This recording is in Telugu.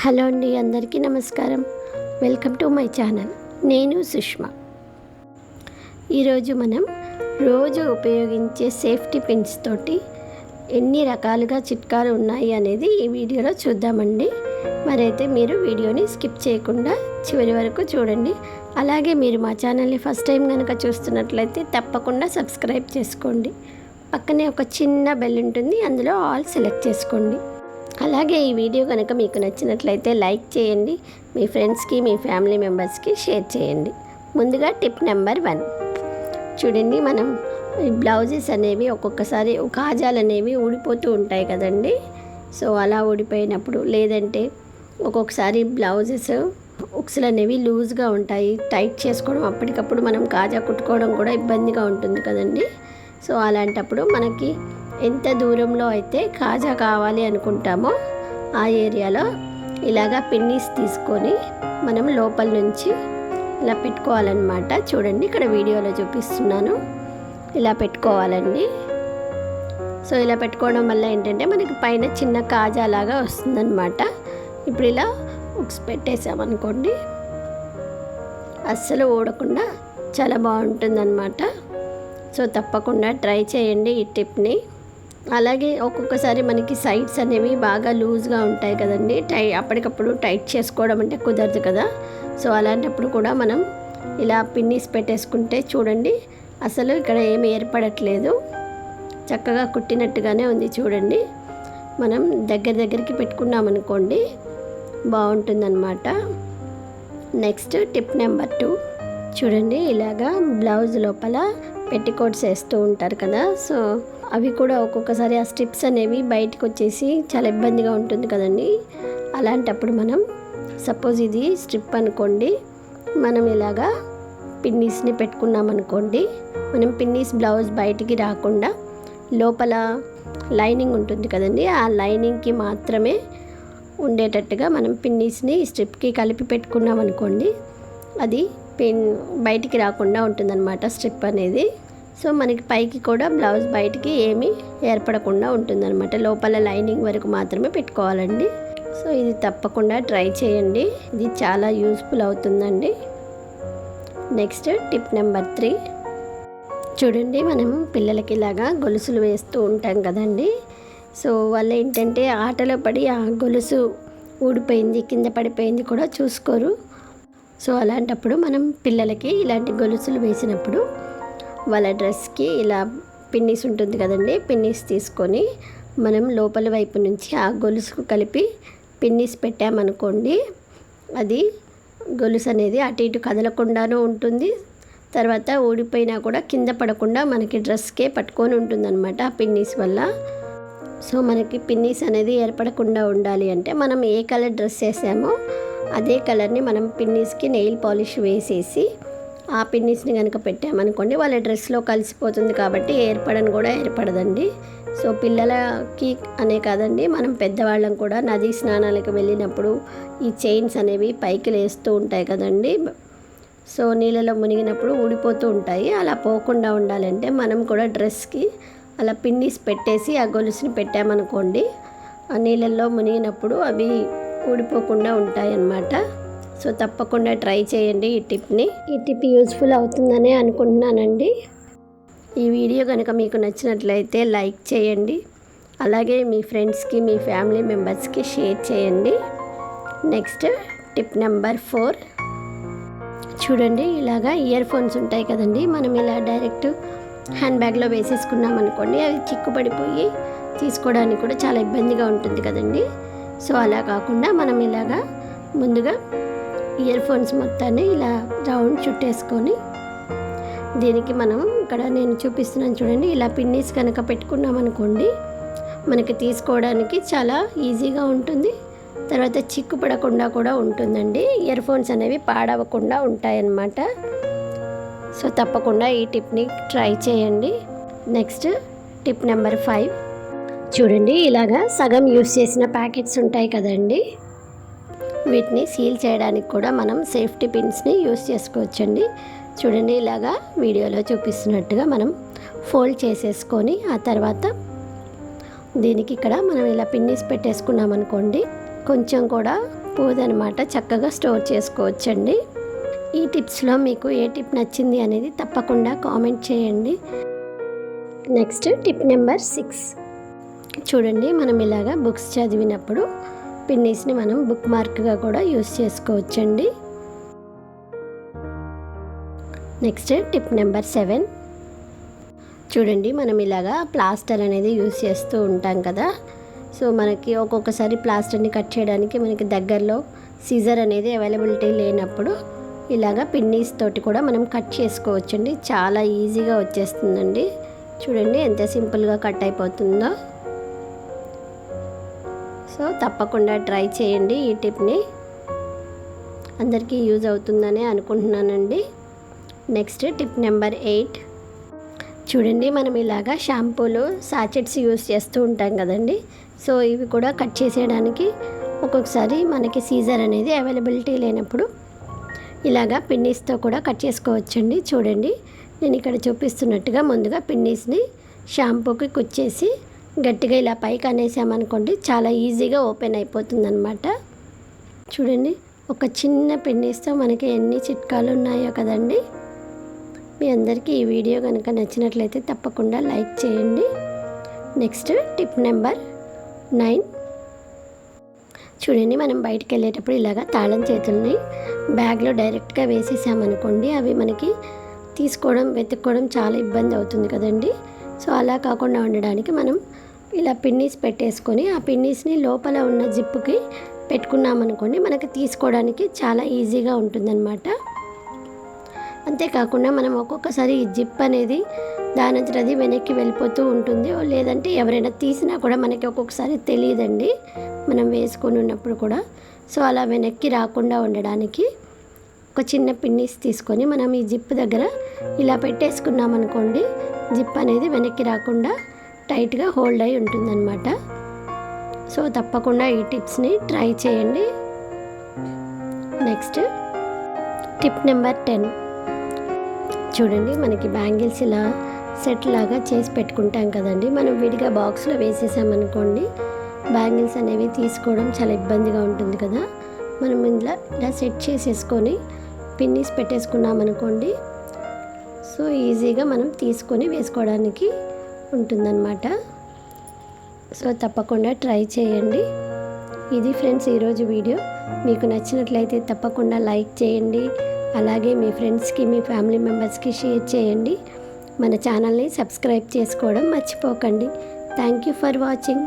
హలో అండి, అందరికీ నమస్కారం. Welcome to my channel. నేను సుష్మా. ఈరోజు మనం రోజు ఉపయోగించే సేఫ్టీ పిన్స్ తోటి ఎన్ని రకాలుగా చిట్కాలు ఉన్నాయి అనేది ఈ వీడియోలో చూద్దామండి. మరైతే మీరు వీడియోని స్కిప్ చేయకుండా చివరి వరకు చూడండి. అలాగే మీరు మా ఛానల్ని ఫస్ట్ టైం కనుక చూస్తున్నట్లయితే తప్పకుండా సబ్స్క్రైబ్ చేసుకోండి. పక్కనే ఒక చిన్న బెల్ ఉంటుంది, అందులో ఆల్ సెలెక్ట్ చేసుకోండి. అలాగే ఈ వీడియో కనుక మీకు నచ్చినట్లయితే లైక్ చేయండి, మీ ఫ్రెండ్స్కి మీ ఫ్యామిలీ మెంబర్స్కి షేర్ చేయండి. ముందుగా టిప్ నెంబర్ 1 చూడండి. మనం ఈ బ్లౌజెస్ అనేవి ఒక్కొక్కసారి కాజాలు అనేవి ఊడిపోతూ ఉంటాయి కదండి. సో అలా ఊడిపోయినప్పుడు, లేదంటే ఒక్కొక్కసారి బ్లౌజెస్ ఉక్సులు అనేవి లూజ్గా ఉంటాయి, టైట్ చేసుకోవడం అప్పటికప్పుడు మనం కాజా కుట్టుకోవడం కూడా ఇబ్బందిగా ఉంటుంది కదండి. సో అలాంటప్పుడు మనకి ఎంత దూరంలో అయితే కాజా కావాలి అనుకుంటామో ఆ ఏరియాలో ఇలాగా పిన్నీస్ తీసుకొని మనం లోపల నుంచి ఇలా పెట్టుకోవాలన్నమాట. చూడండి, ఇక్కడ వీడియోలో చూపిస్తున్నాను. ఇలా పెట్టుకోవాలండి. సో ఇలా పెట్టుకోవడం వల్ల ఏంటంటే మనకి పైన చిన్న కాజా లాగా వస్తుందన్నమాట. ఇప్పుడు ఇలా ఉక్స్ పెట్టేసామనుకోండి, అస్సలు ఊడకుండా చాలా బాగుంటుందన్నమాట. సో తప్పకుండా ట్రై చేయండి ఈ టిప్ని. అలాగే ఒక్కొక్కసారి మనకి సైడ్స్ అనేవి బాగా లూజ్గా ఉంటాయి కదండి, అప్పటికప్పుడు టైట్ చేసుకోవడం అంటే కుదరదు కదా. సో అలాంటప్పుడు కూడా మనం ఇలా పిన్నీస్ పెట్టేసుకుంటే చూడండి, అసలు ఇక్కడ ఏమి ఏర్పడట్లేదు, చక్కగా కుట్టినట్టుగానే ఉంది. చూడండి, మనం దగ్గరికి పెట్టుకున్నామనుకోండి బాగుంటుందన్నమాట. నెక్స్ట్ టిప్ నెంబర్ 2 చూడండి. ఇలాగా బ్లౌజ్ లోపల పెట్టికోట్స్ వేస్తూ ఉంటారు కదా. సో అవి కూడా ఒక్కొక్కసారి ఆ స్ట్రిప్స్ అనేవి బయటకు వచ్చేసి చాలా ఇబ్బందిగా ఉంటుంది కదండి. అలాంటప్పుడు మనం సపోజ్ ఇది స్ట్రిప్ అనుకోండి, మనం ఇలాగా పిన్నీస్ని పెట్టుకున్నామనుకోండి, మనం పిన్నీస్ బ్లౌజ్ బయటికి రాకుండా లోపల లైనింగ్ ఉంటుంది కదండి, ఆ లైనింగ్కి మాత్రమే ఉండేటట్టుగా మనం పిన్నీస్ని స్ట్రిప్కి కలిపి పెట్టుకున్నామనుకోండి, అది బయటికి రాకుండా ఉంటుందన్నమాట స్ట్రిప్ అనేది. సో మనకి పైకి కూడా బ్లౌజ్ బయటికి ఏమీ ఏర్పడకుండా ఉంటుందన్నమాట. లోపల లైనింగ్ వరకు మాత్రమే పెట్టుకోవాలండి. సో ఇది తప్పకుండా ట్రై చేయండి, ఇది చాలా యూస్ఫుల్ అవుతుందండి. నెక్స్ట్ టిప్ నెంబర్ 3 చూడండి. మనం పిల్లలకి ఇలాగా గొలుసులు వేస్తూ ఉంటాం కదండి. సో వాళ్ళు ఏంటంటే ఆటలో పడి ఆ గొలుసు ఊడిపోయింది, కింద పడిపోయింది కూడా చూసుకోరు. సో అలాంటప్పుడు మనం పిల్లలకి ఇలాంటి గొలుసులు వేసినప్పుడు వాళ్ళ డ్రెస్కి ఇలా పిన్నీస్ ఉంటుంది కదండి, పిన్నీస్ తీసుకొని మనం లోపల వైపు నుంచి ఆ గొలుసుకు కలిపి పిన్నీస్ పెట్టామనుకోండి, అది గొలుసు అనేది అటు ఇటు కదలకుండానూ ఉంటుంది. తర్వాత ఊడిపోయినా కూడా కింద పడకుండా మనకి డ్రెస్కే పట్టుకొని ఉంటుందన్నమాట ఆ పిన్నీస్ వల్ల. సో మనకి పిన్నీస్ అనేది ఏర్పడకుండా ఉండాలి అంటే మనం ఏ కలర్ డ్రెస్ వేసామో అదే కలర్ని మనం పిన్నీస్కి నెయిల్ పాలిష్ వేసేసి ఆ పిన్నీస్ని కనుక పెట్టామనుకోండి, వాళ్ళ డ్రెస్లో కలిసిపోతుంది కాబట్టి ఏర్పడదండి. సో పిల్లలకి అనే కాదండి, మనం పెద్దవాళ్ళం కూడా నదీ స్నానాలకు వెళ్ళినప్పుడు ఈ చైన్స్ అనేవి పైకి లేస్తూ ఉంటాయి కదండి. సో నీళ్ళలో మునిగినప్పుడు ఊడిపోతూ ఉంటాయి. అలా పోకుండా ఉండాలంటే మనం కూడా డ్రెస్కి అలా పిన్నీస్ పెట్టేసి ఆ గొలుసుని పెట్టామనుకోండి, ఆ నీళ్ళల్లో మునిగినప్పుడు అవి ఊడిపోకుండా ఉంటాయన్నమాట. సో తప్పకుండా ట్రై చేయండి ఈ టిప్ని. ఈ టిప్ యూస్ఫుల్ అవుతుందనే అనుకుంటున్నానండి. ఈ వీడియో కనుక మీకు నచ్చినట్లయితే లైక్ చేయండి, అలాగే మీ ఫ్రెండ్స్కి మీ ఫ్యామిలీ మెంబర్స్కి షేర్ చేయండి. నెక్స్ట్ టిప్ నెంబర్ 4 చూడండి. ఇలాగా ఇయర్ ఫోన్స్ ఉంటాయి కదండి, మనం ఇలా డైరెక్ట్ హ్యాండ్ బ్యాగ్లో వేసేసుకున్నాం అనుకోండి, అవి చిక్కుపడిపోయి తీసుకోవడానికి కూడా చాలా ఇబ్బందిగా ఉంటుంది కదండి. సో అలా కాకుండా మనం ఇలాగా ముందుగా ఇయర్ ఫోన్స్ మొత్తాన్ని ఇలా రౌండ్ చుట్టేసుకొని, దీనికి మనం ఇక్కడ నేను చూపిస్తున్నాను చూడండి, ఇలా పిన్నీస్ కనుక పెట్టుకున్నామనుకోండి మనకి తీసుకోవడానికి చాలా ఈజీగా ఉంటుంది. తర్వాత చిక్కు పడకుండా కూడా ఉంటుందండి, ఇయర్ ఫోన్స్ అనేవి పాడవకుండా ఉంటాయన్నమాట. సో తప్పకుండా ఈ టిప్ని ట్రై చేయండి. నెక్స్ట్ టిప్ నెంబర్ 5 చూడండి. ఇలాగా సగం యూస్ చేసిన ప్యాకెట్స్ ఉంటాయి కదండి, వీటిని సీల్ చేయడానికి కూడా మనం సేఫ్టీ పిన్స్ని యూస్ చేసుకోవచ్చండి. చూడండి, ఇలాగా వీడియోలో చూపిస్తున్నట్టుగా మనం ఫోల్డ్ చేసేసుకొని ఆ తర్వాత దీనికి ఇక్కడ మనం ఇలా పిన్నీస్ పెట్టేసుకున్నాం అనుకోండి, కొంచెం కూడా పోదనమాట, చక్కగా స్టోర్ చేసుకోవచ్చండి. ఈ టిప్స్లో మీకు ఏ టిప్ నచ్చింది అనేది తప్పకుండా కామెంట్ చేయండి. Next tip number 6. చూడండి, మనం ఇలాగా బుక్స్ చదివినప్పుడు పిన్నీస్ని మనం బుక్ మార్క్గా కూడా యూస్ చేసుకోవచ్చండి. Next tip number 7. చూడండి, మనం ఇలాగా ప్లాస్టర్ అనేది యూస్ చేస్తూ ఉంటాం కదా. సో మనకి ఒక్కొక్కసారి ప్లాస్టర్ని కట్ చేయడానికి మనకి దగ్గరలో సీజర్ అనేది అవైలబిలిటీ లేనప్పుడు ఇలాగా పిన్నీస్ తోటి కూడా మనం కట్ చేసుకోవచ్చండి. చాలా ఈజీగా వచ్చేస్తుందండి. చూడండి ఎంత సింపుల్గా కట్ అయిపోతుందో. సో తప్పకుండా ట్రై చేయండి. ఈ టిప్ని అందరికీ యూజ్ అవుతుందని అనుకుంటున్నానండి. Next tip number 8. చూడండి, మనం ఇలాగా షాంపూలు సాచెట్స్ యూస్ చేస్తూ ఉంటాం కదండి. సో ఇవి కూడా కట్ చేసేయడానికి ఒక్కొక్కసారి మనకి సీజర్ అనేది అవైలబిలిటీ లేనప్పుడు ఇలాగా పిన్నీస్తో కూడా కట్ చేసుకోవచ్చండి. చూడండి, నేను ఇక్కడ చూపిస్తున్నట్టుగా ముందుగా పిన్నీస్ని షాంపూకి కుచ్చేసి గట్టిగా ఇలా పైకి అనేసామనుకోండి, చాలా ఈజీగా ఓపెన్ అయిపోతుందన్నమాట. చూడండి, ఒక చిన్న పిన్నీస్తో మనకి ఎన్ని చిట్కాలు ఉన్నాయో కదండి. మీ అందరికీ ఈ వీడియో కనుక నచ్చినట్లయితే తప్పకుండా లైక్ చేయండి. Next tip number 9. చూడండి, మనం బయటికి వెళ్ళేటప్పుడు ఇలాగ తాళం చేతుల్ని బ్యాగ్లో డైరెక్ట్గా వేసేసామనుకోండి, అవి మనకి తీసుకోవడం వెతుక్కోవడం చాలా ఇబ్బంది అవుతుంది కదండి. సో అలా కాకుండా ఉండడానికి మనం ఇలా పిన్నీస్ పెట్టేసుకొని ఆ పిన్నీస్ని లోపల ఉన్న జిప్పుకి పెట్టుకున్నామనుకోండి, మనకి తీసుకోవడానికి చాలా ఈజీగా ఉంటుందన్నమాట. అంతేకాకుండా మనం ఒక్కొక్కసారి ఈ జిప్ అనేది దానంతట అది వెనక్కి వెళ్ళిపోతూ ఉంటుంది. లేదంటే ఎవరైనా తీసినా కూడా మనకి ఒక్కొక్కసారి తెలియదండి మనం వేసుకొని ఉన్నప్పుడు కూడా. సో అలా వెనక్కి రాకుండా ఉండడానికి ఒక చిన్న పిన్నీస్ తీసుకొని మనం ఈ జిప్ దగ్గర ఇలా పెట్టేసుకున్నామనుకోండి, జిప్ అనేది వెనక్కి రాకుండా టైట్గా హోల్డ్ అయి ఉంటుందన్నమాట. సో తప్పకుండా ఈ టిప్స్ని ట్రై చేయండి. Next tip number 10. చూడండి, మనకి బ్యాంగిల్స్ ఇలా సెట్ లాగా చేసి పెట్టుకుంటాం కదండి. మనం విడిగా బాక్స్లో వేసేసామనుకోండి, బ్యాంగిల్స్ అనేవి తీసుకోవడం చాలా ఇబ్బందిగా ఉంటుంది కదా. మనం ఇలా సెట్ చేసేసుకొని పిన్నీస్ పెట్టేసుకున్నామనుకోండి, సో ఈజీగా మనం తీసుకొని వేసుకోవడానికి ఉంటుందన్నమాట. సో తప్పకుండా ట్రై చేయండి. ఇది ఫ్రెండ్స్ ఈరోజు వీడియో. మీకు నచ్చినట్లయితే తప్పకుండా లైక్ చేయండి. అలాగే మీ ఫ్రెండ్స్కి, మీ ఫ్యామిలీ మెంబర్స్కి షేర్ చేయండి. మన ఛానల్ని సబ్స్క్రైబ్ చేసుకోవడం మర్చిపోకండి. Thank you for watching.